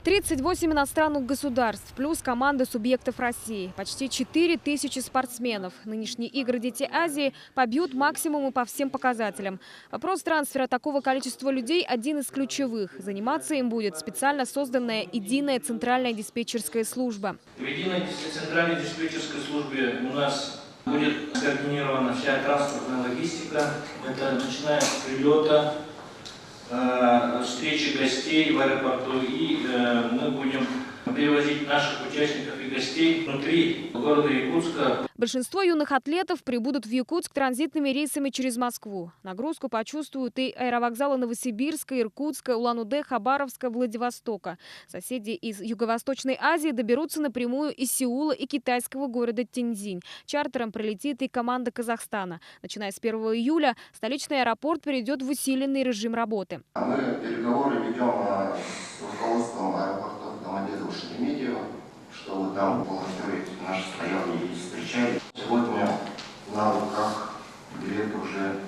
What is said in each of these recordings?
38 иностранных государств, плюс команды субъектов России. Почти 4000 спортсменов. Нынешние игры «Дети Азии» побьют максимумы по всем показателям. Вопрос трансфера такого количества людей – один из ключевых. Заниматься им будет специально созданная единая центральная диспетчерская служба. В единой центральной диспетчерской службе у нас будет скоординирована вся транспортная логистика. Это начиная с прилета, встречи гостей в аэропорту, и мы будем перевозить наших участников и гостей внутри города Якутска. Большинство юных атлетов прибудут в Якутск транзитными рейсами через Москву. Нагрузку почувствуют и аэровокзалы Новосибирска, Иркутска, Улан-Удэ, Хабаровска, Владивостока. Соседи из Юго-Восточной Азии доберутся напрямую из Сеула и китайского города Тяньцзинь. Чартером прилетит и команда Казахстана. Начиная с 1 июля столичный аэропорт перейдет в усиленный режим работы. Мы переговоры ведем с руководством аэропорта Домодедово-Шереметьево, чтобы там волонтеры наши стояли и встречали. Сегодня на руках билеты уже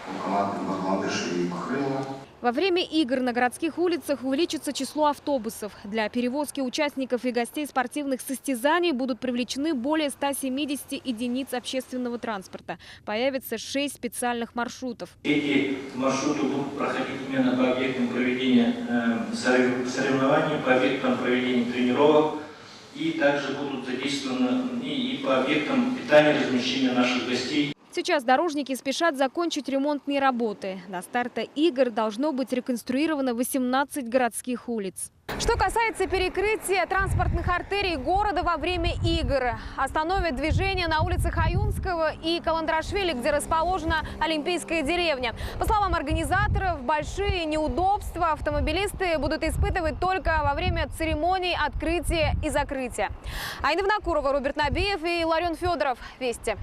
у команды Бангладеша и Бахрейна. Во время игр на городских улицах увеличится число автобусов. Для перевозки участников и гостей спортивных состязаний будут привлечены более 170 единиц общественного транспорта. Появится 6 специальных маршрутов. Эти маршруты будут проходить именно по объектам проведения соревнований, по объектам проведения тренировок. И также будут задействованы и по объектам питания и размещения наших гостей. Сейчас дорожники спешат закончить ремонтные работы. До старта игр должно быть реконструировано 18 городских улиц. Что касается перекрытия транспортных артерий города во время игр, остановят движение на улицах Аюнского и Каландрашвили, где расположена Олимпийская деревня. По словам организаторов, большие неудобства автомобилисты будут испытывать только во время церемоний открытия и закрытия. Айна Внакурова, Роберт Набиев и Ларен Федоров. Вести.